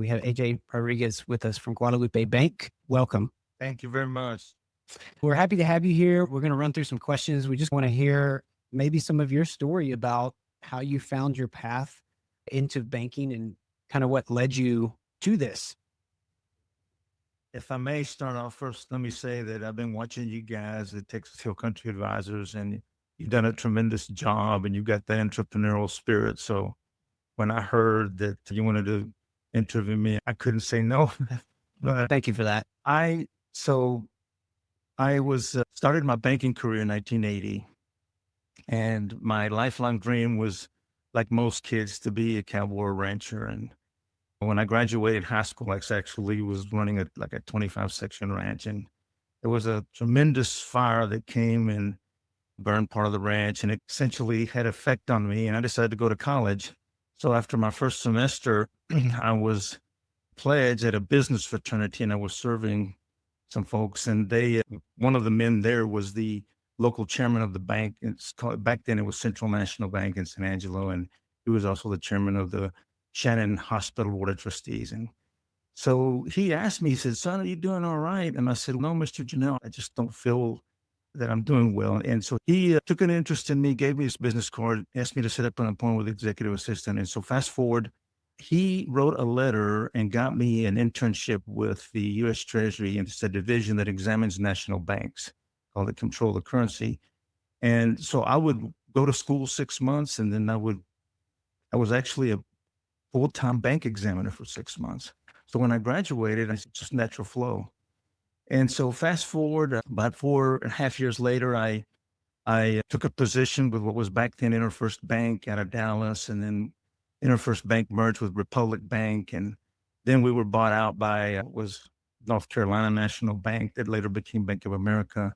We have AJ Rodriguez with us from Guadalupe Bank. Welcome. Thank you very much. We're happy to have you here. We're going to run through some questions. We just want to hear maybe some of your story about how you found your path into banking and kind of what led you to this. If I may start off first, let me say that I've been watching you guys at Texas Hill Country Advisors, and you've done a tremendous job, and you've got the entrepreneurial spirit. So when I heard that you wanted to interview me, I couldn't say no. But Thank you for that. I was started my banking career in 1980, and my lifelong dream was, like most kids, to be a cowboy rancher. And when I graduated high school, I actually was running a 25 section ranch, and there was a tremendous fire that came and burned part of the ranch, and it essentially had effect on me. And I decided to go to college. So after my first semester, I was pledged at a business fraternity, and I was serving some folks. And one of the men there was the local chairman of the bank. Back then it was Central National Bank in San Angelo, and he was also the chairman of the Shannon Hospital Board of Trustees. And so he asked me, he said, "Son, are you doing all right?" And I said, "No, Mr. Janelle, I just don't feel that I'm doing well." And so he took an interest in me, gave me his business card, asked me to set up an appointment with the executive assistant. And so fast forward, he wrote a letter and got me an internship with the U.S. Treasury. And it's a division that examines national banks, called the Control of Currency. And so I would go to school 6 months, and then I was actually a full-time bank examiner for 6 months. So when I graduated, it's just natural flow. And so fast forward about 4.5 years later, I took a position with what was back then InterFirst Bank out of Dallas, and then InterFirst Bank merged with Republic Bank, and then we were bought out by was North Carolina National Bank that later became Bank of America.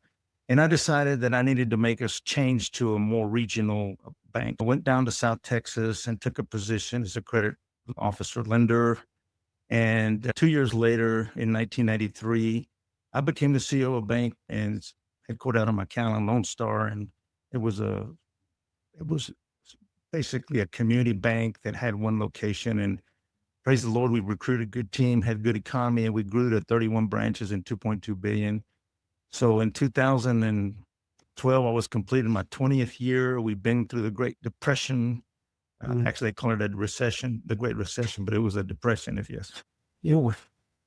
And I decided that I needed to make a change to a more regional bank. I went down to South Texas and took a position as a credit officer lender. And 2 years later, in 1993, I became the CEO of a bank, and it's headquartered out of McAllen, Lone Star. And it was basically a community bank that had one location. And praise the Lord, we recruited a good team, had good economy, and we grew to 31 branches and 2.2 billion. So in 2012, I was completing my 20th year. We've been through the Great Depression. Actually, they call it a recession, the Great Recession, but it was a depression, if yes.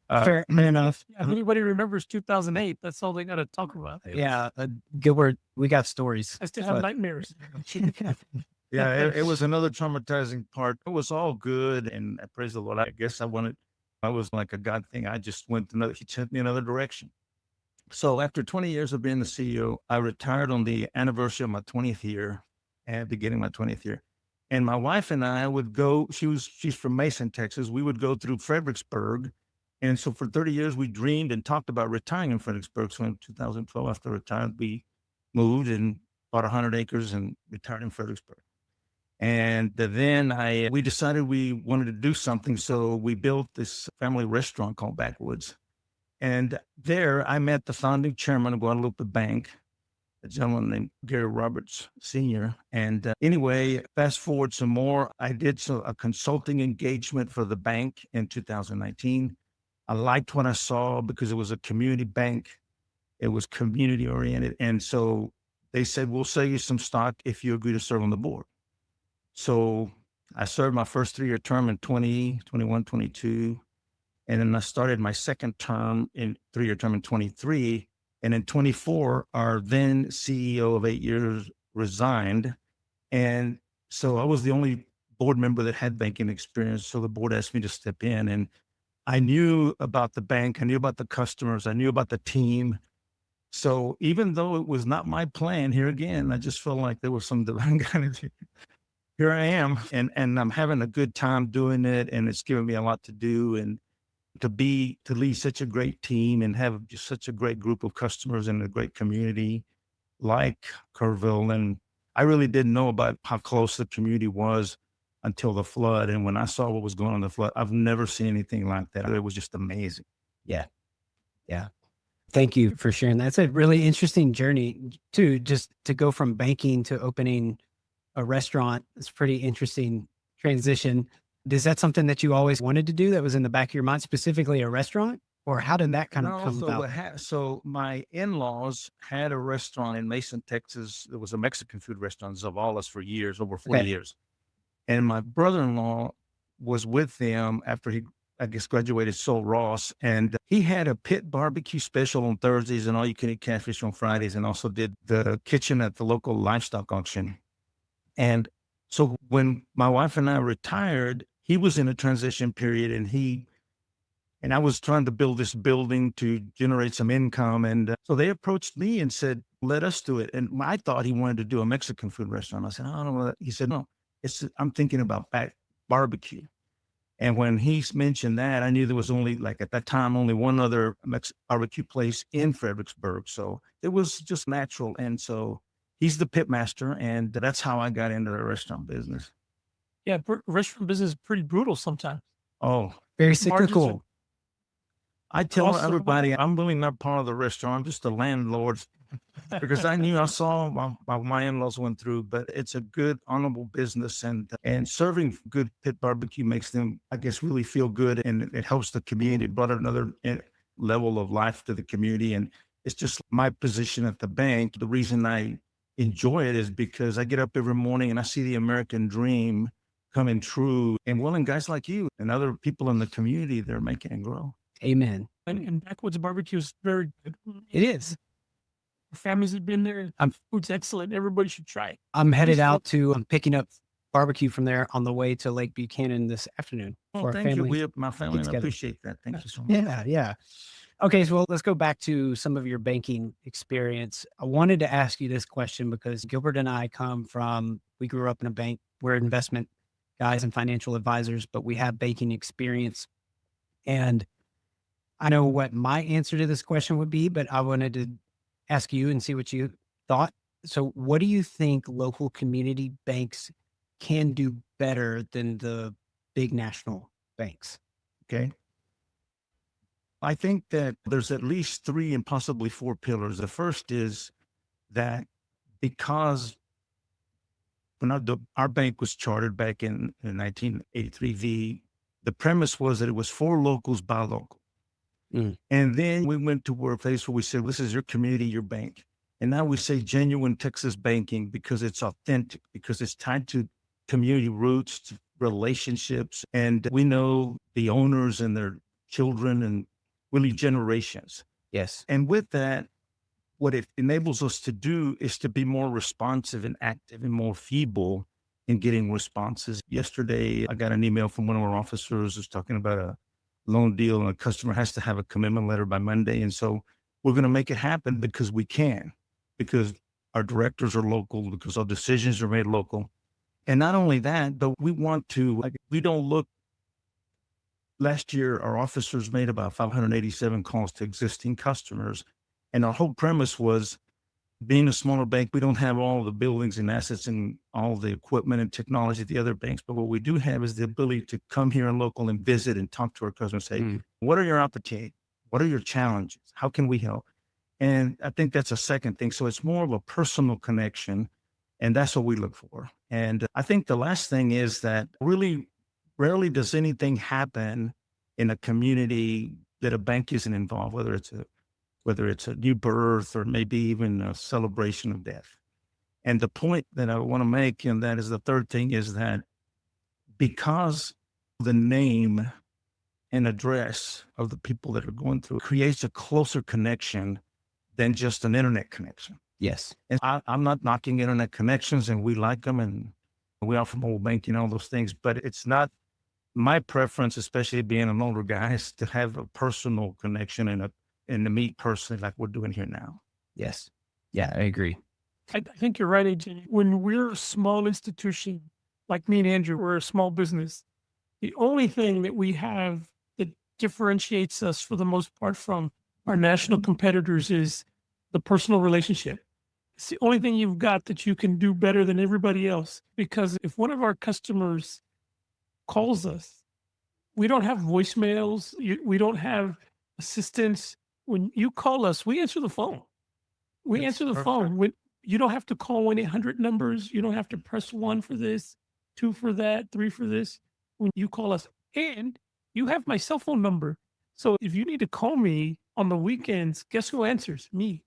Fair enough. Yeah, everybody remembers 2008. That's all they got to talk about. Yeah. Gilbert, we got stories. I still have nightmares. Yeah, it was another traumatizing part. It was all good, and praise the Lord. I guess I was like a God thing. I just he sent me another direction. So after 20 years of being the CEO, I retired on the anniversary of my 20th year, and beginning my 20th year. And my wife and I would go, she's from Mason, Texas. We would go through Fredericksburg. And so for 30 years, we dreamed and talked about retiring in Fredericksburg. So in 2012, after I retired, we moved and bought 100 acres and retired in Fredericksburg. And then we decided we wanted to do something. So we built this family restaurant called Backwoods. And there I met the founding chairman of Guadalupe Bank, a gentleman named Gary Roberts Sr. And anyway, fast forward some more. I did a consulting engagement for the bank in 2019. I liked what I saw because it was a community bank. It was community oriented. And so they said, "We'll sell you some stock if you agree to serve on the board." So I served my first 3-year term in 20, 21, 22. And then I started my second term in 3-year term in 23. And in 24, our then CEO of 8 years resigned. And so I was the only board member that had banking experience. So the board asked me to step in, and I knew about the bank. I knew about the customers. I knew about the team. So even though it was not my plan, here again, I just felt like there was some divine guidance. Here I am, and I'm having a good time doing it. And it's given me a lot to do, and to lead such a great team and have just such a great group of customers and a great community like Kerrville. And I really didn't know about how close the community was until the flood. And when I saw what was going on in the flood, I've never seen anything like that. It was just amazing. Yeah. Yeah. Thank you for sharing. That's a really interesting journey too, just to go from banking to opening a restaurant. It's a pretty interesting transition. Is that something that you always wanted to do that was in the back of your mind, specifically a restaurant? Or how did that kind of No, come so about? so my in-laws had a restaurant in Mason, Texas. It was a Mexican food restaurant, Zavala's, for years, over 40 Okay. years. And my brother-in-law was with them after he, I guess, graduated Soul Ross. And he had a pit barbecue special on Thursdays and all you can eat catfish on Fridays, and also did the kitchen at the local livestock auction. And so when my wife and I retired, he was in a transition period, and I was trying to build this building to generate some income. And so they approached me and said, let us do it. And I thought he wanted to do a Mexican food restaurant. I said, I don't know. He said, no, I'm thinking about back barbecue. And when he mentioned that, I knew there was only, like at that time, only one other barbecue place in Fredericksburg. So it was just natural. And so he's the pit master. And that's how I got into the restaurant business. Yeah, restaurant business is pretty brutal sometimes. Oh, Very Margins are cyclical. I tell also everybody I'm really not part of the restaurant. I'm just the landlord, because I saw my in-laws went through, but it's a good, honorable business, and serving good pit barbecue makes them, I guess, really feel good, and it helps the community. It brought another level of life to the community, and it's just my position at the bank. The reason I enjoy it is because I get up every morning and I see the American dream coming true, and guys like you and other people in the community, they're making it grow. Amen. and Backwoods barbecue is very good. It is. Families have been there. I'm- Food's excellent. Everybody should try it. I'm headed Just out to, I'm picking up barbecue from there on the way to Lake Buchanan this afternoon. Well, for our thank family. you. My family, and I together. appreciate that. Thank you so much. Yeah, yeah. Okay, so let's go back to some of your banking experience. I wanted to ask you this question because Gilbert and I we grew up in a bank. We're investment guys and financial advisors, but we have banking experience. And I know what my answer to this question would be, but I wanted to ask you and see what you thought. So what do you think local community banks can do better than the big national banks? Okay. I think that there's at least 3 and possibly 4 pillars. The first is that because our bank was chartered back in 1983, the premise was that it was for locals by local. And then we went to a place where we said, this is your community, your bank. And now we say genuine Texas banking because it's authentic, because it's tied to community roots, to relationships. And we know the owners and their children and really generations. Yes. And with that, what it enables us to do is to be more responsive and active and more feeble in getting responses. Yesterday, I got an email from one of our officers who's talking about a loan deal, and a customer has to have a commitment letter by Monday. And so we're going to make it happen because we can, because our directors are local, because our decisions are made local. And not only that, but we want to, we don't look, last year, our officers made about 587 calls to existing customers. And our whole premise was, being a smaller bank, we don't have all the buildings and assets and all the equipment and technology the other banks. But what we do have is the ability to come here and local and visit and talk to our customers and say, what are your opportunities? What are your challenges? How can we help? And I think that's a second thing. So it's more of a personal connection, and that's what we look for. And I think the last thing is that really rarely does anything happen in a community that a bank isn't involved, whether it's a new birth or maybe even a celebration of death. And the point that I want to make, and that is the third thing, is that because the name and address of the people that are going through it creates a closer connection than just an internet connection. Yes. And I'm not knocking internet connections, and we like them, and we offer mobile banking, all those things, but it's not my preference, especially being an older guy, is to have a personal connection and to meet personally like we're doing here now. Yes. Yeah, I agree. I think you're right, AJ. When we're a small institution, like me and Andrew, we're a small business. The only thing that we have that differentiates us for the most part from our national competitors is the personal relationship. It's the only thing you've got that you can do better than everybody else. Because if one of our customers calls us, we don't have voicemails, we don't have assistants. When you call us, we answer the phone. We That's answer the perfect. phone. You don't have to call 1-800 numbers. You don't have to press 1 for this, 2 for that, 3 for this. when you call us. And you have my cell phone number. So if you need to call me on the weekends, guess who answers? Me.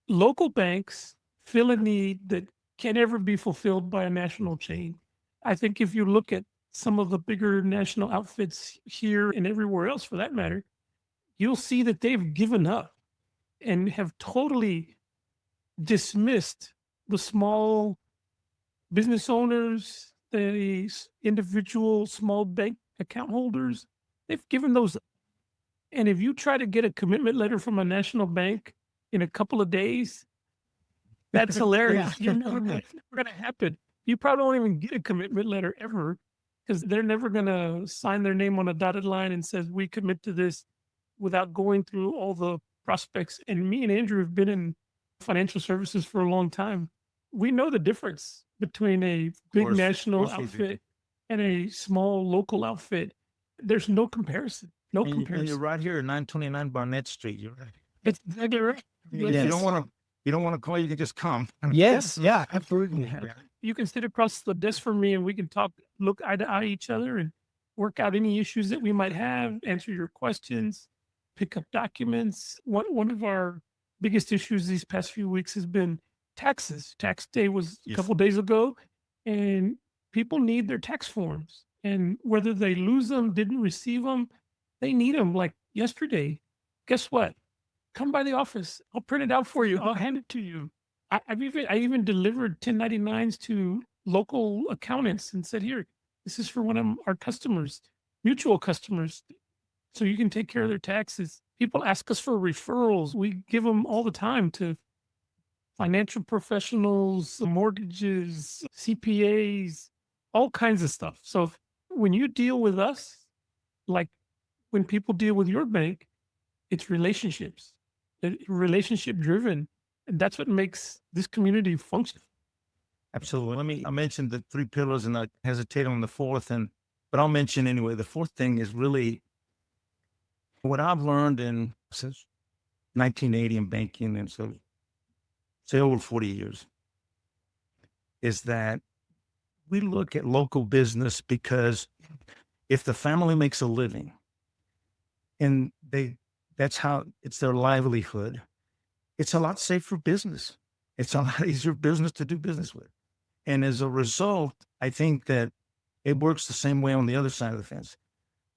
Local banks fill a need that can never be fulfilled by a national chain. I think if you look at some of the bigger national outfits here and everywhere else for that matter, you'll see that they've given up and have totally dismissed the small business owners, the individual small bank account holders. They've given those up. And if you try to get a commitment letter from a national bank in a couple of days, that's hilarious. Yeah. It's never going to happen. You probably won't even get a commitment letter ever because they're never going to sign their name on a dotted line and says, we commit to this without going through all the prospects. And me and Andrew have been in financial services for a long time. We know the difference between a big course, national of course we do. outfit and a small local outfit. There's no comparison. No And you're comparison. right here at 929 Barnett Street. You're right. It's exactly right. If Yes. you don't want to call, you can just come. Yes. Yeah, absolutely. You can sit across the desk from me and we can talk, look eye to eye each other and work out any issues that we might have, answer your questions, pick up documents. One of our biggest issues these past few weeks has been taxes. Tax day was a Yes. couple days ago, and people need their tax forms. And whether they lose them, didn't receive them, they need them like yesterday. Guess what? Come by the office. I'll print it out for you. I'll hand it to you. I even delivered 1099s to local accountants and said, here, this is for one of our customers, mutual customers, so you can take care of their taxes. People ask us for referrals. We give them all the time to financial professionals, mortgages, CPAs, all kinds of stuff. So when you deal with us, like when people deal with your bank, it's relationships, relationship driven. And that's what makes this community function. Absolutely. I mentioned the three pillars and I hesitate on the fourth, but I'll mention anyway. The fourth thing is really what I've learned since 1980 in banking, and so say over 40 years, is that we look at local business because if the family makes a living and that's how it's their livelihood, it's a lot safer business. It's a lot easier business to do business with. And as a result, I think that it works the same way on the other side of the fence.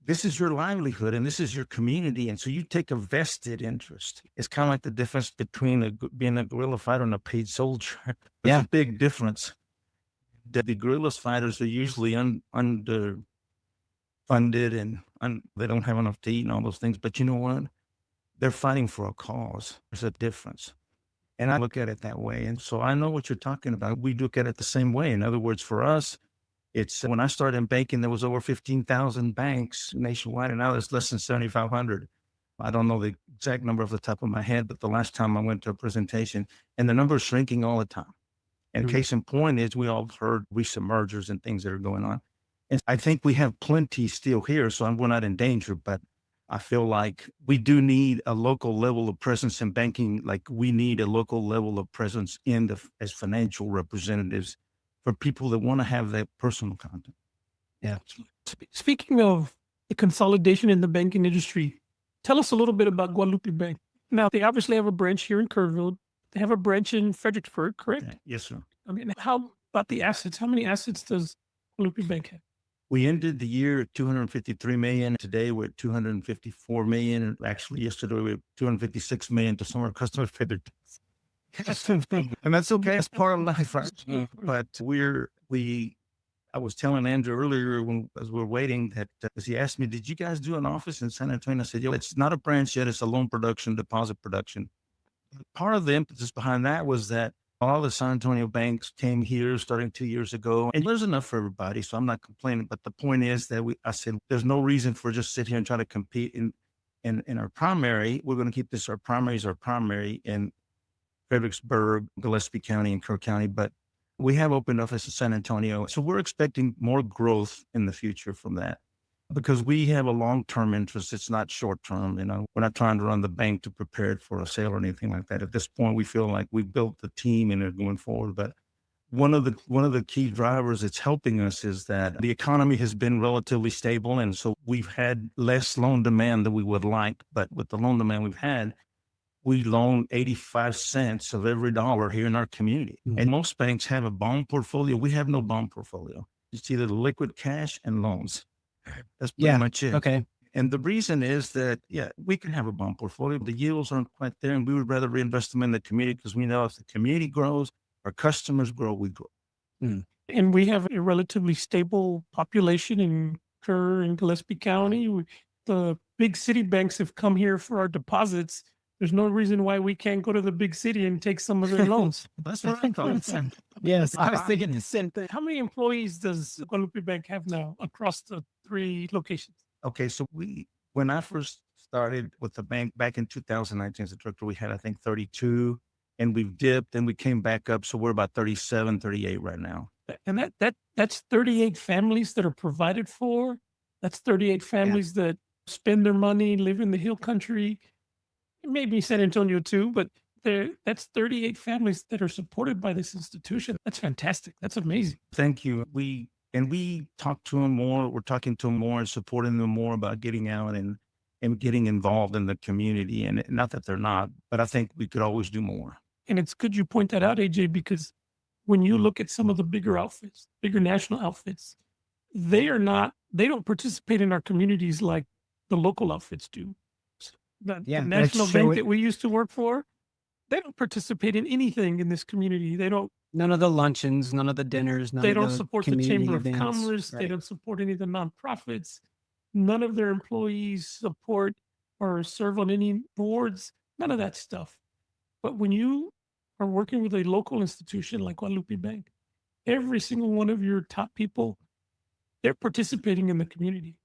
This is your livelihood and this is your community. And so you take a vested interest. It's kind of like the difference between being a guerrilla fighter and a paid soldier. There's a big difference. The guerrilla fighters are usually underfunded and they don't have enough to eat and all those things. But you know what? They're fighting for a cause. There's a difference. And I look at it that way. And so I know what you're talking about. We look at it the same way. In other words, for us, it's when I started in banking, there was over 15,000 banks nationwide, and now there's less than 7,500. I don't know the exact number off the top of my head, but the last time I went to a presentation, and the number is shrinking all the time. And case in point is we all heard recent mergers and things that are going on. And I think we have plenty still here, so we're not in danger, but I feel like we do need a local level of presence in banking. Like we need a local level of presence as financial representatives for people that want to have that personal contact. Yeah. Speaking of the consolidation in the banking industry, tell us a little bit about Guadalupe Bank. Now, they obviously have a branch here in Kerrville. They have a branch in Fredericksburg, correct? Okay. Yes, sir. I mean, how about the assets? How many assets does Guadalupe Bank have? We ended the year at 253 million. Today we're at 254 million. And actually yesterday we were 256 million to some of our customers paid their tax. And that's okay. That's part of life, right? But I was telling Andrew earlier as we were waiting that he asked me, did you guys do an office in San Antonio? I said, it's not a branch yet. It's a loan production, deposit production. Part of the impetus behind that was that all the San Antonio banks came here starting 2 years ago, and there's enough for everybody. So I'm not complaining. But the point is that I said, there's no reason for just sit here and try to compete in our primary. We're going to keep this, our primary in Fredericksburg, Gillespie County, and Kerr County. But we have opened office in San Antonio. So we're expecting more growth in the future from that because we have a long-term interest. It's not short-term. We're not trying to run the bank to prepare it for a sale or anything like that. At this point, we feel like we built the team and are going forward. But one of the key drivers that's helping us is that the economy has been relatively stable. And so we've had less loan demand than we would like. But with the loan demand we've had, we loan 85 cents of every dollar here in our community. And most banks have a bond portfolio. We have no bond portfolio. It's either liquid cash and loans. That's pretty much it. Okay. And the reason is that, we can have a bond portfolio. The yields aren't quite there. And we would rather reinvest them in the community because we know if the community grows, our customers grow, we grow. And we have a relatively stable population in Kerr and Gillespie County. The big city banks have come here for our deposits. There's no reason why we can't go to the big city and take some of their loans. That's what I thought. Yes, I was thinking the same thing. How many employees does Guadalupe Bank have now across the 3 locations? Okay, so when I first started with the bank back in 2019 as a director, we had, I think, 32, and we've dipped and we came back up. So we're about 37, 38 right now. And that's 38 families that are provided for. That's 38 families that spend their money, live in the hill country, maybe San Antonio too, but that's 38 families that are supported by this institution. That's fantastic. That's amazing. Thank you. We talk to them more. We're talking to them more and supporting them more about getting out and getting involved in the community. And not that they're not, but I think we could always do more. And it's good you point that out, AJ, because when you look at some of the bigger outfits, bigger national outfits, they don't participate in our communities like the local outfits do. The national bank that we used to work for, they don't participate in anything in this community. None of the luncheons, none of the dinners. They don't support the Chamber of events. Commerce. Right. They don't support any of the nonprofits. None of their employees support or serve on any boards. None of that stuff. But when you are working with a local institution like Guadalupe Bank, every single one of your top people, they're participating in the community.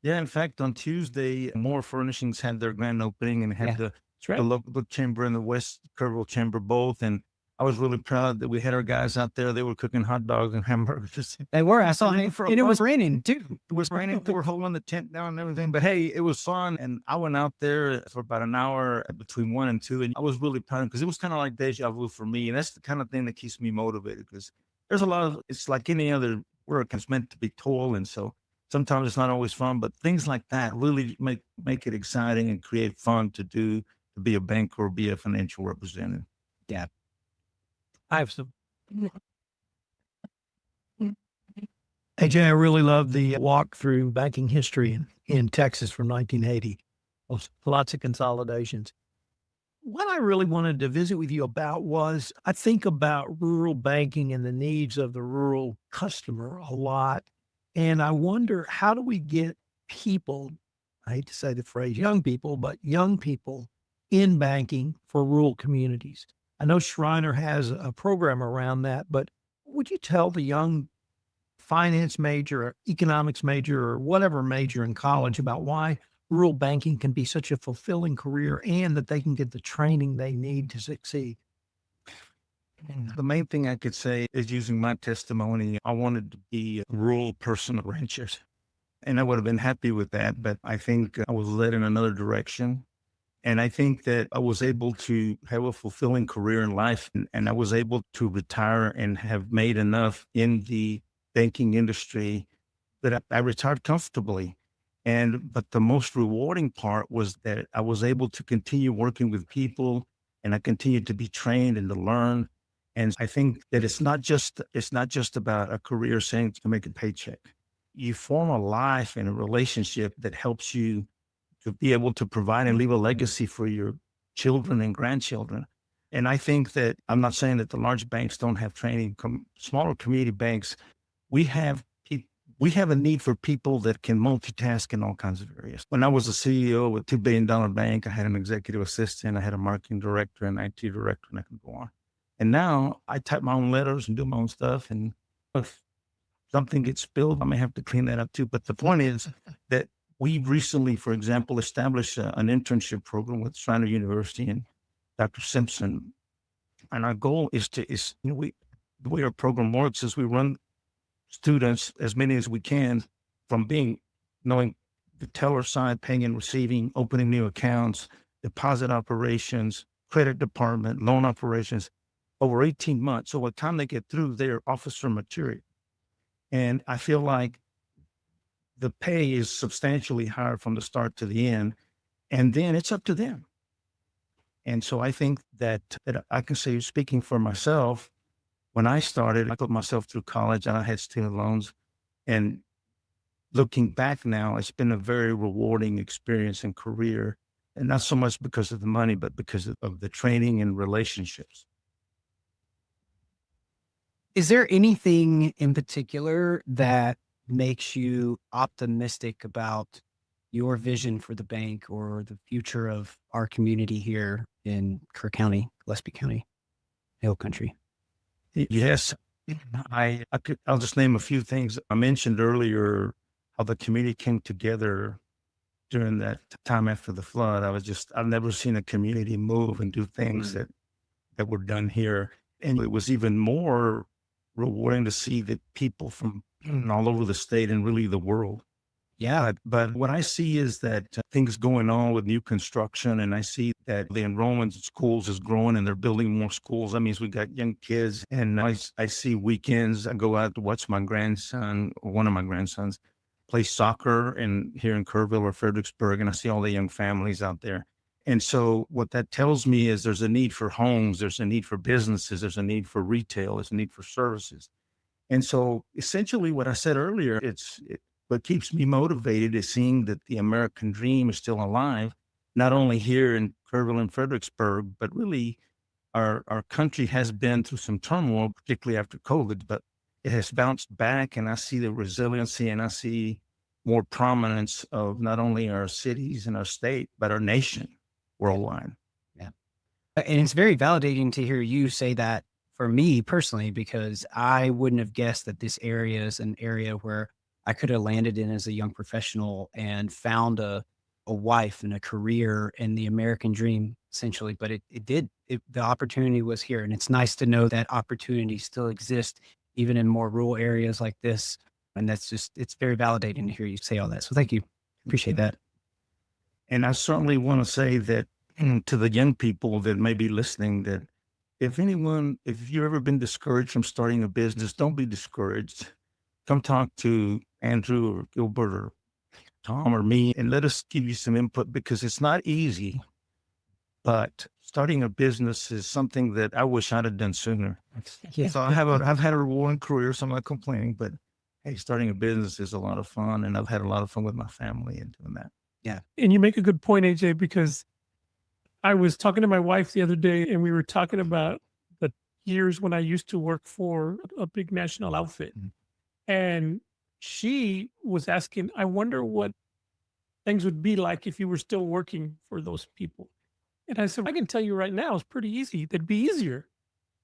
Yeah, in fact, on Tuesday, More Furnishings had their grand opening and had the local chamber and the West Kerrville chamber both. And I was really proud that we had our guys out there. They were cooking hot dogs and hamburgers. They were. I saw it. And it was raining too. It was raining. They were holding the tent down and everything. But hey, it was fun. And I went out there for about an hour between 1 and 2. And I was really proud because it was kind of like deja vu for me. And that's the kind of thing that keeps me motivated because there's a lot of, it's like any other work. It's meant to be toil. And so sometimes it's not always fun, but things like that really make it exciting and create fun to do, to be a banker or be a financial representative. Yeah. I have some. AJ, I really love the walk through banking history in Texas from 1980. Lots of consolidations. What I really wanted to visit with you about was I think about rural banking and the needs of the rural customer a lot. And I wonder, how do we get people, I hate to say the phrase young people, but young people in banking for rural communities? I know Schreiner has a program around that, but would you tell the young finance major or economics major or whatever major in college about why rural banking can be such a fulfilling career and that they can get the training they need to succeed? The main thing I could say is using my testimony. I wanted to be a rural person of ranchers, and I would have been happy with that. But I think I was led in another direction. And I think that I was able to have a fulfilling career in life, and I was able to retire and have made enough in the banking industry that I retired comfortably. But the most rewarding part was that I was able to continue working with people, and I continued to be trained and to learn. And I think that it's not just about a career saying to make a paycheck. You form a life and a relationship that helps you to be able to provide and leave a legacy for your children and grandchildren. And I think that, I'm not saying that the large banks don't have training, smaller community banks, we have a need for people that can multitask in all kinds of areas. When I was a CEO of a $2 billion bank, I had an executive assistant, I had a marketing director, an IT director, and I can go on. And now I type my own letters and do my own stuff. And if something gets spilled, I may have to clean that up too. But the point is that we recently, for example, established an internship program with Schreiner University and Dr. Simpson. And our goal is the way our program works is we run students, as many as we can, from knowing the teller side, paying and receiving, opening new accounts, deposit operations, credit department, loan operations, over 18 months. So by the time they get through, they're officer material. And I feel like the pay is substantially higher from the start to the end. And then it's up to them. And so I think that I can say, speaking for myself, when I started, I put myself through college and I had student loans. And looking back now, it's been a very rewarding experience and career. And not so much because of the money, but because of the training and relationships. Is there anything in particular that makes you optimistic about your vision for the bank or the future of our community here in Kerr County, Gillespie County, Hill Country? Yes, I'll just name a few things. I mentioned earlier how the community came together during that time after the flood. I've never seen a community move and do things that were done here. And it was even more rewarding to see that people from all over the state and really the world. Yeah. But what I see is that things going on with new construction, and I see that the enrollment in schools is growing and they're building more schools. That means we got young kids. And I see weekends, I go out to watch my grandson, or one of my grandsons, play soccer here in Kerrville or Fredericksburg, and I see all the young families out there. And so what that tells me is there's a need for homes, there's a need for businesses, there's a need for retail, there's a need for services. And so essentially what I said earlier, what keeps me motivated is seeing that the American dream is still alive, not only here in Kerrville and Fredericksburg, but really our country has been through some turmoil, particularly after COVID, but it has bounced back, and I see the resiliency and I see more prominence of not only our cities and our state, but our nation worldwide. Yeah. And it's very validating to hear you say that for me personally, because I wouldn't have guessed that this area is an area where I could have landed in as a young professional and found a wife and a career and the American dream, essentially. But it did. The opportunity was here. And it's nice to know that opportunity still exists, even in more rural areas like this. And it's very validating to hear you say all that. So thank you. Appreciate that. And I certainly want to say that to the young people that may be listening, that if you've ever been discouraged from starting a business, don't be discouraged. Come talk to Andrew or Gilbert or Tom or me, and let us give you some input, because it's not easy, but starting a business is something that I wish I'd have done sooner. Yeah. So I've had a rewarding career, so I'm not complaining, but hey, starting a business is a lot of fun, and I've had a lot of fun with my family and doing that. Yeah. And you make a good point, AJ, because I was talking to my wife the other day and we were talking about the years when I used to work for a big national outfit. And she was asking, I wonder what things would be like if you were still working for those people. And I said, I can tell you right now, it's pretty easy. It'd be easier,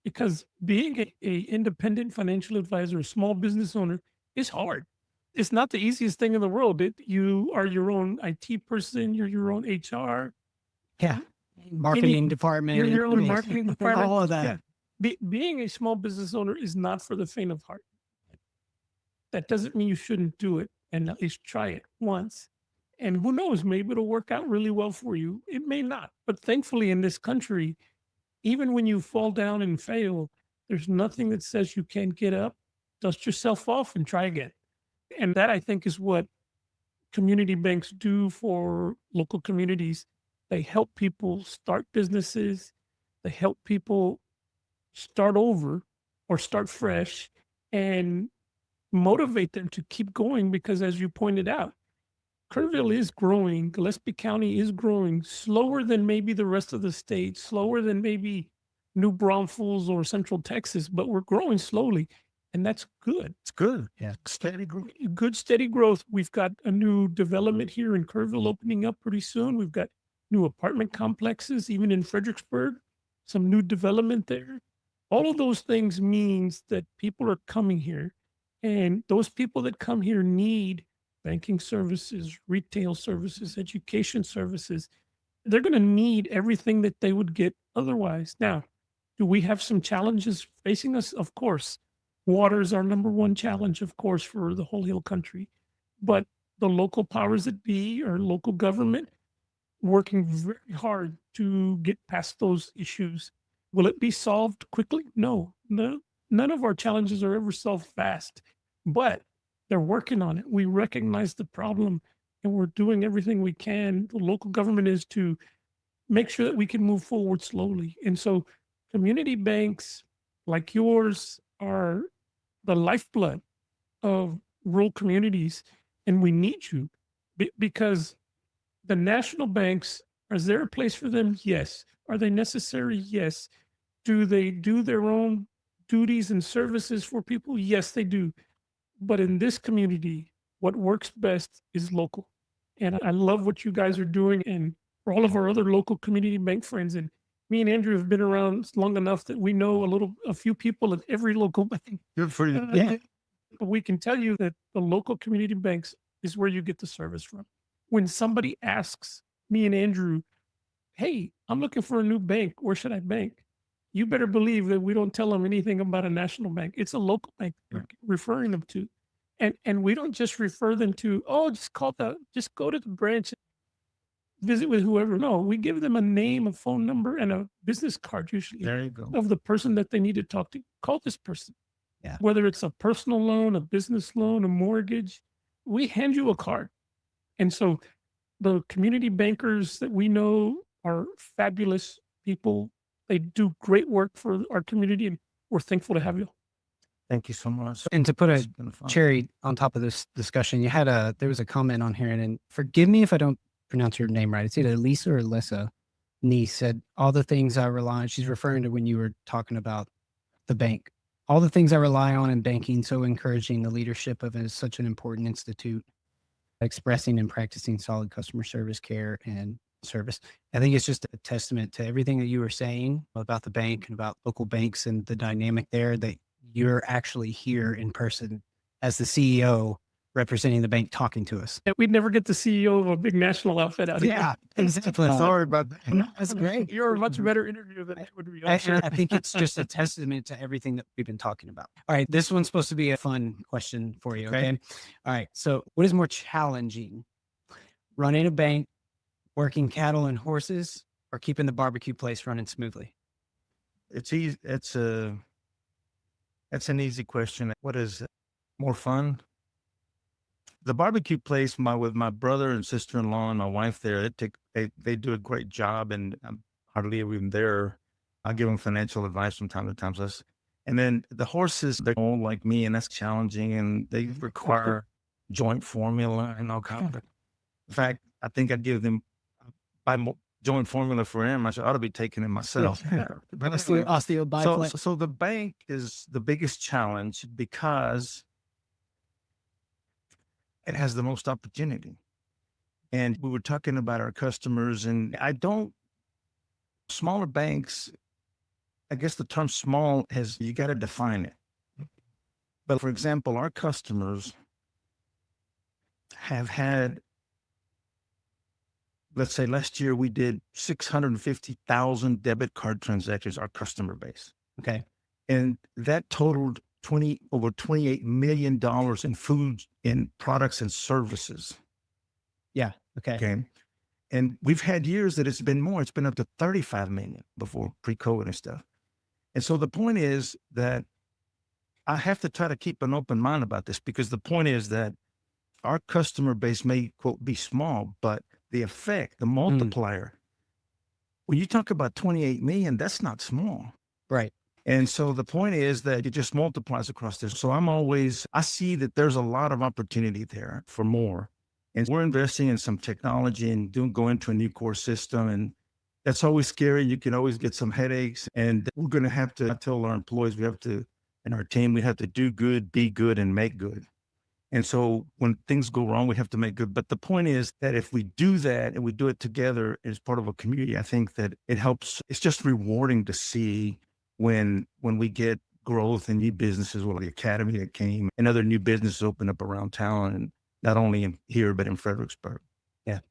because being a independent financial advisor, a small business owner, is hard. It's not the easiest thing in the world. You are your own IT person, you're your own HR. Yeah. Marketing department. You're your own marketing department. All of that. Yeah. Being a small business owner is not for the faint of heart. That doesn't mean you shouldn't do it, and at least try it once. And who knows, maybe it'll work out really well for you. It may not. But thankfully in this country, even when you fall down and fail, there's nothing that says you can't get up, dust yourself off, and try again. And that, I think, is what community banks do for local communities. They help people start businesses. They help people start over or start fresh and motivate them to keep going, because as you pointed out, Kerrville is growing. Gillespie County is growing slower than maybe the rest of the state, slower than maybe New Braunfels or Central Texas, but we're growing slowly, and that's good. It's good. Yeah. Steady growth. Good, steady growth. We've got a new development here in Kerrville opening up pretty soon. We've got new apartment complexes, even in Fredericksburg, some new development there. All of those things means that people are coming here, and those people that come here need banking services, retail services, education services. They're going to need everything that they would get otherwise. Now, do we have some challenges facing us? Of course. Water is our number one challenge, of course, for the whole Hill Country. But the local powers that be, or local government, working very hard to get past those issues. Will it be solved quickly? No, no, none of our challenges are ever solved fast, but they're working on it. We recognize the problem and we're doing everything we can. The local government is to make sure that we can move forward slowly. And so community banks like yours are the lifeblood of rural communities, and we need you because the national banks, is there a place for them? Yes. Are they necessary? Yes. Do they do their own duties and services for people? Yes, they do. But in this community, what works best is local. And I love what you guys are doing. And for all of our other local community bank friends, and me and Andrew have been around long enough that we know a few people at every local bank. Good for you. But we can tell you that the local community banks is where you get the service from. When somebody asks me and Andrew, hey, I'm looking for a new bank, where should I bank? You better believe that we don't tell them anything about a national bank. It's a local bank we're referring them to. And we don't just refer them to, oh, just go to the branch, visit with whoever. No, we give them a name, a phone number, and a business card usually There you go. of the person that they need to talk to. Call this person. Yeah. Whether it's a personal loan, a business loan, a mortgage, we hand you a card. And so the community bankers that we know are fabulous people. They do great work for our community, and we're thankful to have you. Thank you so much. And to put It's a been fun. cherry on top of this discussion, there was a comment on here, and forgive me if I don't pronounce your name right. It's either Lisa or Lissa. Niece said, all the things I rely on. She's referring to when you were talking about the bank. All the things I rely on in banking, so encouraging the leadership of it is such an important institute, expressing and practicing solid customer service, care, and service. I think it's just a testament to everything that you were saying about the bank and about local banks and the dynamic there, that you're actually here in person as the CEO representing the bank talking to us. We'd never get the CEO of a big national outfit out here. Yeah, exactly. Sorry about that. No, that's great. You're a much better interview than it would be. I think it's just a testament to everything that we've been talking about. All right, this one's supposed to be a fun question for you. Okay. All right. So, what is more challenging, running a bank, working cattle and horses, or keeping the barbecue place running smoothly? It's easy. That's an easy question. What is more fun? The barbecue place, with my brother and sister-in-law and my wife there, they do a great job, and I'm hardly even there. I give them financial advice from time to time. And then the horses, they're all like me, and that's challenging, and they require joint formula and all kinds of. In fact, I think I'd give them joint formula for him. I ought to be taking it myself. But so the bank is the biggest challenge because it has the most opportunity. And we were talking about our customers, and smaller banks, I guess the term small you got to define it. But for example, our customers have had, let's say last year we did 650,000 debit card transactions, our customer base. Okay. And that totaled over $28 million in food, in products and services. Yeah. Okay. And we've had years that it's been more. It's been up to 35 million before pre-COVID and stuff. And so the point is that I have to try to keep an open mind about this, because the point is that our customer base may, quote, be small, but the effect, the multiplier, when you talk about 28 million, that's not small. Right. And so the point is that it just multiplies across this. So I see that there's a lot of opportunity there for more. And we're investing in some technology and go into a new core system. And that's always scary. You can always get some headaches. And we're going to have to, I tell our employees, and our team, we have to do good, be good, and make good. And so when things go wrong, we have to make good. But the point is that if we do that and we do it together as part of a community, I think that it helps. It's just rewarding to see when we get growth in new businesses, like the academy that came, and other new businesses open up around town, and not only here, but in Fredericksburg. Yeah.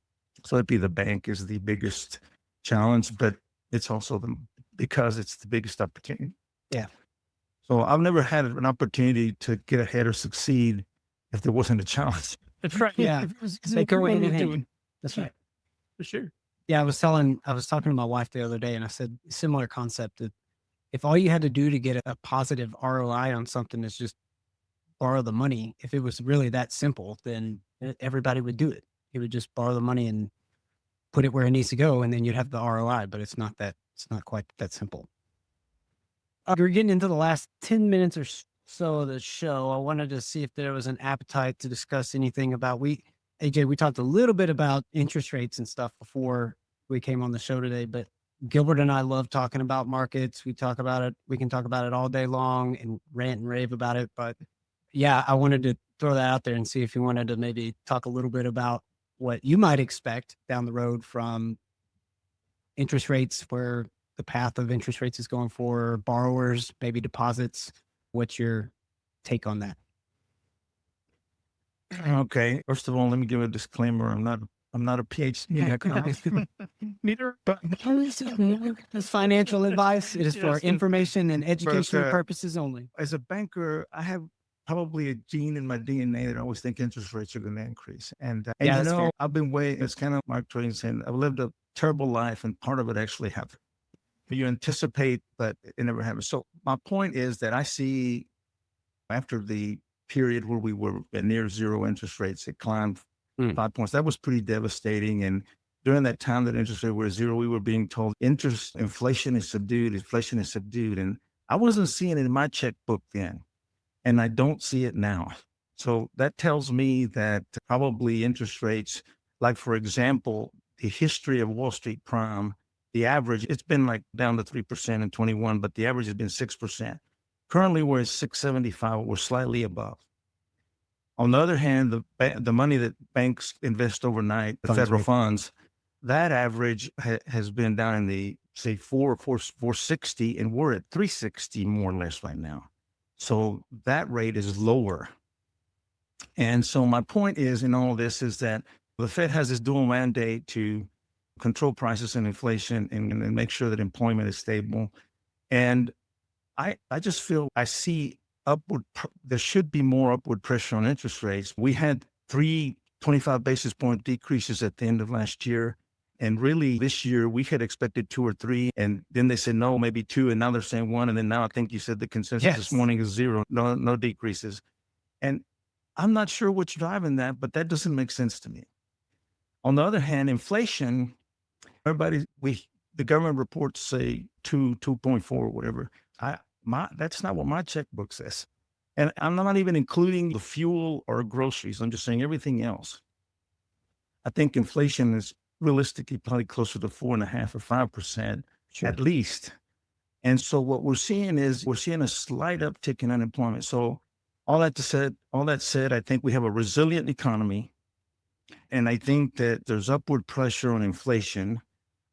So it'd be the bank is the biggest challenge, but it's also because it's the biggest opportunity. Yeah. So I've never had an opportunity to get ahead or succeed if there wasn't a challenge. That's right. Yeah. Take her way in hand. That's right. For sure. Yeah. I was talking to my wife the other day, and I said, similar concept that if all you had to do to get a positive ROI on something is just borrow the money, if it was really that simple, then everybody would do it. You would just borrow the money and put it where it needs to go, and then you'd have the ROI, but it's not quite that simple. We're getting into the last 10 minutes or so of the show. I wanted to see if there was an appetite to discuss anything about AJ, we talked a little bit about interest rates and stuff before we came on the show today, but Gilbert and I love talking about markets. We talk about it. We can talk about it all day long and rant and rave about it. But yeah, I wanted to throw that out there and see if you wanted to maybe talk a little bit about what you might expect down the road from interest rates, where the path of interest rates is going for borrowers, maybe deposits. What's your take on that? Okay. First of all, let me give a disclaimer. I'm not a PhD in economics. Neither. But It's financial advice. It is for Yes. information and educational But, purposes only. as a banker, I have probably a gene in my DNA that I always think interest rates are going to increase. And Yeah, that's fair. I've been it's kind of Mark Twain saying, I've lived a terrible life and part of it actually happened. You anticipate, but it never happens. So my point is that I see after the period where we were at near zero interest rates, it climbed 5 points. That was pretty devastating. And during that time that interest rates were zero, we were being told inflation is subdued. And I wasn't seeing it in my checkbook then. And I don't see it now. So that tells me that probably interest rates, like for example, the history of Wall Street prime, the average, it's been like down to 3% in 21, but the average has been 6%. Currently we're at 675, we're slightly above. On the other hand, the money that banks invest overnight, the federal funds, that average has been down in the, say, 460, and we're at 360 more or less right now. So that rate is lower. And so my point is in all this is that the Fed has this dual mandate to control prices and inflation and make sure that employment is stable. And I just feel I see there should be more upward pressure on interest rates. We had 3 25 basis point decreases at the end of last year. And really this year we had expected 2 or 3. And then they said, no, maybe 2. And now they're saying 1. And then now I think you said the consensus this morning is 0, no decreases. And I'm not sure what's driving that, but that doesn't make sense to me. On the other hand, inflation, the government reports say 2.4 or whatever. That's not what my checkbook says. And I'm not even including the fuel or groceries. I'm just saying everything else. I think inflation is realistically probably closer to 4.5 or 5% at least. And so what we're seeing is a slight uptick in unemployment. So all that said, I think we have a resilient economy. And I think that there's upward pressure on inflation.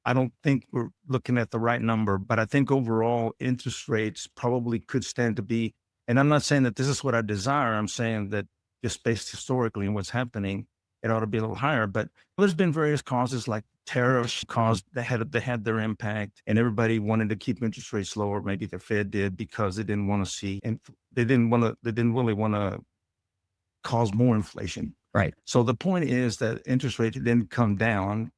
I don't think we're looking at the right number, but I think overall interest rates probably could stand to be, and I'm not saying that this is what I desire. I'm saying that just based historically on what's happening, it ought to be a little higher. But there's been various causes like tariffs they had their impact, and everybody wanted to keep interest rates lower. Maybe the Fed did because they didn't want to see, and they didn't really want to cause more inflation. Right. So the point is that interest rates didn't come down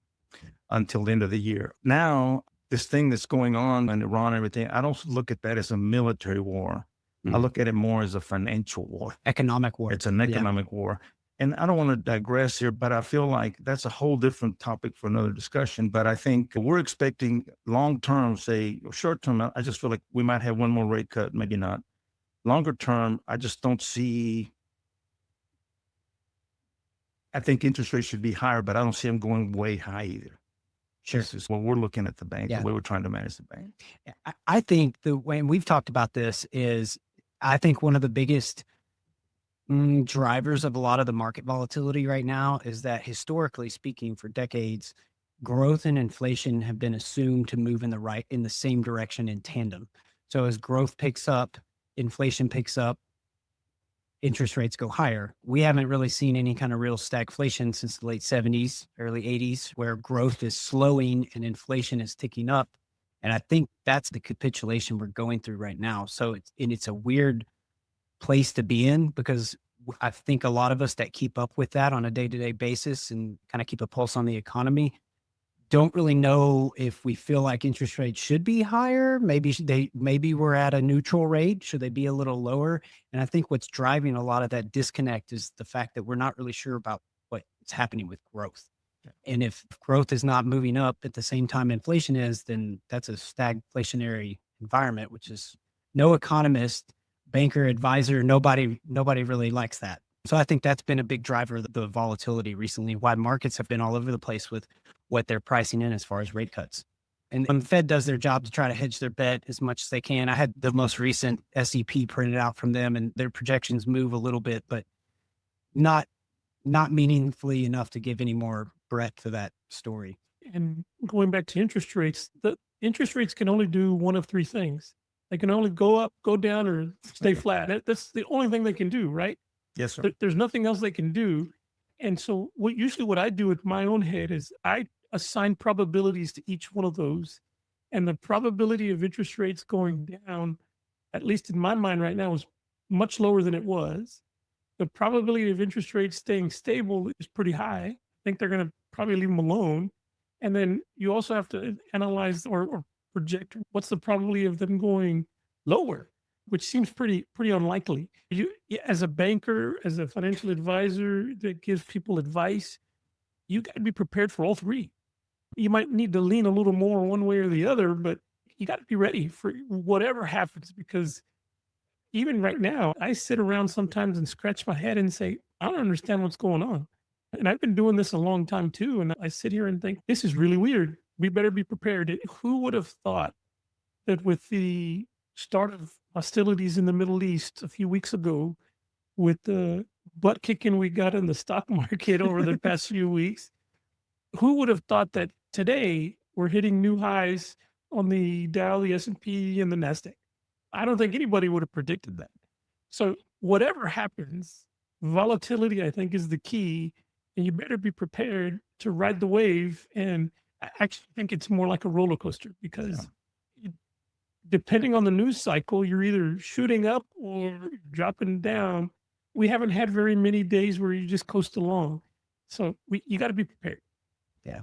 until the end of the year. Now, this thing that's going on in Iran and everything, I don't look at that as a military war. I look at it more as a financial war. Economic war. It's an economic war. And I don't want to digress here, but I feel like that's a whole different topic for another discussion. But I think we're expecting long-term, say short-term, I just feel like we might have one more rate cut, maybe not. Longer term, I just don't see, I think interest rates should be higher, but I don't see them going way high either. Sure. This is what we're looking at the bank, the way we're trying to manage the bank. I think the way we've talked about this is, I think one of the biggest drivers of a lot of the market volatility right now is that historically speaking, for decades, growth and inflation have been assumed to move in the same direction in tandem. So as growth picks up, inflation picks up, interest rates go higher. We haven't really seen any kind of real stagflation since the late 70s, early 80s, where growth is slowing and inflation is ticking up. And I think that's the capitulation we're going through right now. So it's a weird place to be in, because I think a lot of us that keep up with that on a day-to-day basis and kind of keep a pulse on the economy don't really know if we feel like interest rates should be higher. Maybe we're at a neutral rate. Should they be a little lower? And I think what's driving a lot of that disconnect is the fact that we're not really sure about what's happening with growth. And if growth is not moving up at the same time inflation is, then that's a stagflationary environment, which is no economist, banker, advisor, nobody really likes that. So I think that's been a big driver of the volatility recently, why markets have been all over the place with what they're pricing in as far as rate cuts. And the Fed does their job to try to hedge their bet as much as they can. I had the most recent SEP printed out from them, and their projections move a little bit, but not meaningfully enough to give any more breadth to that story. And going back to interest rates, the interest rates can only do one of three things. They can only go up, go down, or stay flat. That's the only thing they can do, right? Yes, sir. There's nothing else they can do. And so what I do with my own head is I assign probabilities to each one of those. And the probability of interest rates going down, at least in my mind right now, is much lower than it was. The probability of interest rates staying stable is pretty high. I think they're going to probably leave them alone. And then you also have to analyze or project what's the probability of them going lower, which seems pretty unlikely. You, as a banker, as a financial advisor that gives people advice, you got to be prepared for all three. You might need to lean a little more one way or the other, but you got to be ready for whatever happens, because even right now, I sit around sometimes and scratch my head and say, I don't understand what's going on. And I've been doing this a long time too. And I sit here and think, this is really weird. We better be prepared. Who would have thought that with the start of hostilities in the Middle East a few weeks ago, with the butt kicking we got in the stock market over the past few weeks, who would have thought that today we're hitting new highs on the Dow, the S&P, and the NASDAQ? I don't think anybody would have predicted that. So whatever happens, volatility, I think, is the key, and you better be prepared to ride the wave. And I actually think it's more like a roller coaster, because depending on the news cycle, you're either shooting up or dropping down. We haven't had very many days where you just coast along. So you got to be prepared. Yeah.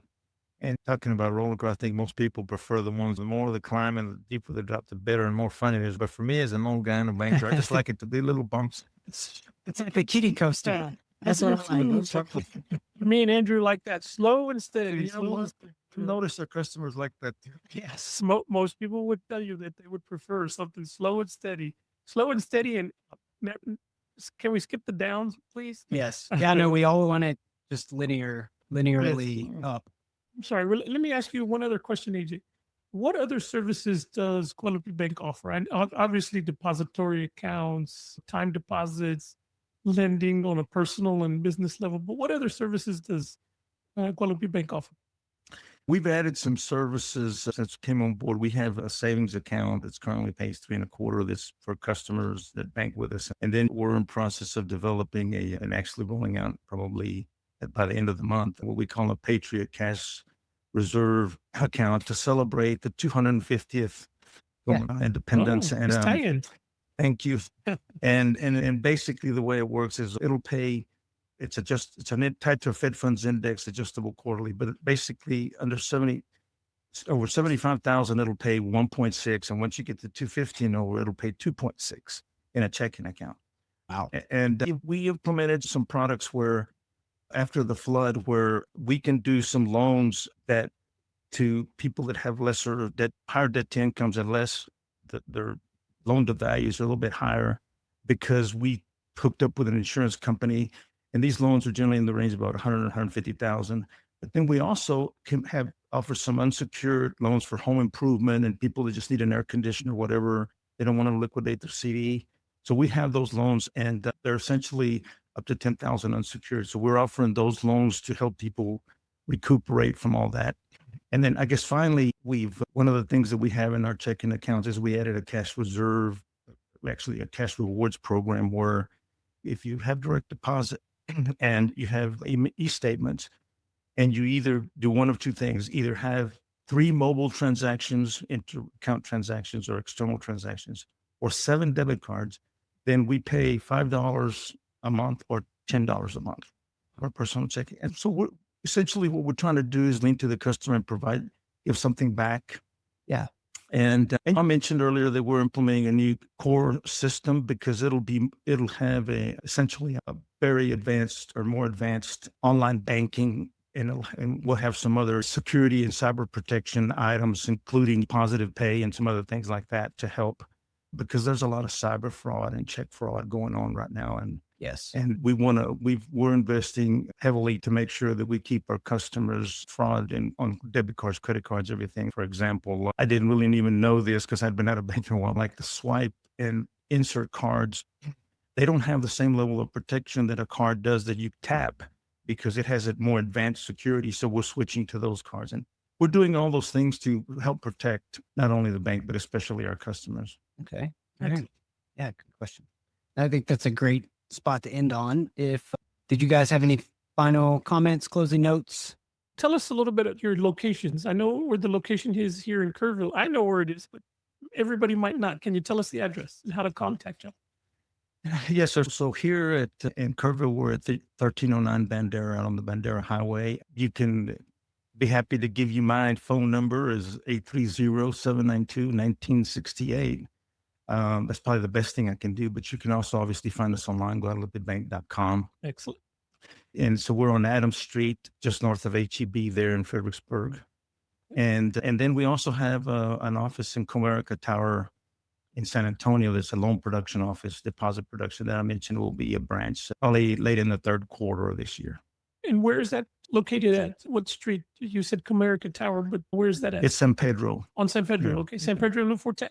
And talking about roller coaster, I think most people prefer the ones, the more the climb and the deeper the drop, the better and more fun it is. But for me, as an old guy and a banker, I just like it to be little bumps. It's like a kiddie coaster. That's what I like. Me and Andrew like that slow and steady. Notice our customers like that too. Yes, most people would tell you that they would prefer something slow and steady. And can we skip the downs, please? Yes. Yeah, no, we all want it just linearly up. I'm sorry. Let me ask you one other question, AJ. What other services does Guadalupe Bank offer? And obviously depository accounts, time deposits, lending on a personal and business level. But what other services does Guadalupe Bank offer? We've added some services since we came on board. We have a savings account that's currently pays 3.25%. That's for customers that bank with us. And then we're in process of developing and actually rolling out probably by the end of the month, what we call a Patriot Cash Reserve account to celebrate the 250th independence. Thank you. And basically the way it works is it'll pay, it's tied to a Fed funds index, adjustable quarterly, but basically over 75,000, it'll pay 1.6. And once you get to 250 and over, it'll pay 2.6 in a checking account. Wow. And we implemented some products where after the flood, where we can do some loans that to people that have higher debt to incomes and less, their loan to values are a little bit higher, because we hooked up with an insurance company, and these loans are generally in the range of about 100, 150,000. But then we also can offer some unsecured loans for home improvement and people that just need an air conditioner or whatever. They don't want to liquidate their CD. So we have those loans, and they're essentially up to 10,000 unsecured. So we're offering those loans to help people recuperate from all that. And then I guess finally, one of the things that we have in our checking accounts is we added a cash reserve, actually a cash rewards program, where if you have direct deposit and you have e-statements, and you either do one of two things, either have 3 mobile transactions, inter-account transactions or external transactions, or 7 debit cards, then we pay $5 a month or $10 a month for personal checking. And so essentially what we're trying to do is lean to the customer and give something back. Yeah. And I mentioned earlier that we're implementing a new core system because it'll have essentially a very advanced or more advanced online banking, and we'll have some other security and cyber protection items, including positive pay and some other things like that to help, because there's a lot of cyber fraud and check fraud going on right now. Yes. And we're investing heavily to make sure that we keep our customers fraud and on debit cards, credit cards, everything. For example, I didn't really even know this because I'd been out of bank for a while, like the swipe and insert cards, they don't have the same level of protection that a card does that you tap, because it has a more advanced security. So we're switching to those cards, and we're doing all those things to help protect not only the bank, but especially our customers. Okay. All right. Yeah. Good question. I think that's a great spot to end on. Did you guys have any final comments, closing notes? Tell us a little bit of your locations. I know where the location is here in Kerrville. I know where it is, but everybody might not. Can you tell us the address and how to contact you? Yes, sir. So here in Kerrville, we're at the 1309 Bandera, out on the Bandera Highway. You can be happy to give you my phone number is 830-792-1968. That's probably the best thing I can do, but you can also obviously find us online, GuadalupeBank.com. Excellent. And so we're on Adams Street, just north of HEB there in Fredericksburg. And then we also have an office in Comerica Tower in San Antonio. There's a loan production office, deposit production that I mentioned will be a branch probably late in the third quarter of this year. And where is that located at? What street? You said Comerica Tower, but where's that at? It's San Pedro. On San Pedro. Yeah. Okay. San Pedro, 410.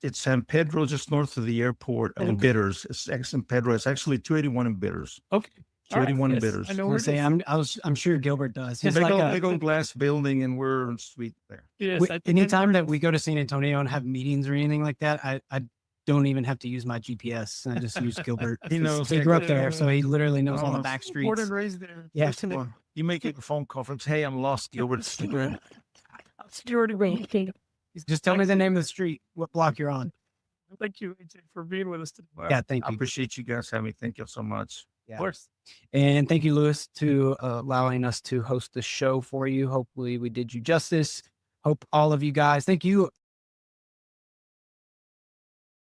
It's San Pedro, just north of the airport in Bitters. It's San Pedro. It's actually 281 in Bitters. Okay. 281 in Yes, Bitters. I know I where want it to say, is. I'm sure Gilbert does. Yes, He's like Big old glass building, and we're sweet there. Yes, I think I anytime know that we go to San Antonio and have meetings or anything like that, I don't even have to use my GPS. I just use Gilbert. He knows. He grew up there, so he literally knows all the back where it is. Born and streets. raised there. Yeah. Listen to- Well, you make a phone call from, hey, I'm lost, Gilbert. Security range. Just tell me the name of the street, what block you're on. Thank you, AJ, for being with us today. Yeah, thank I you. appreciate you guys having me. Thank you so much. Yeah. Of course. And thank you, Louis, to allowing us to host the show for you. Hopefully we did you justice. Hope all of you guys, thank you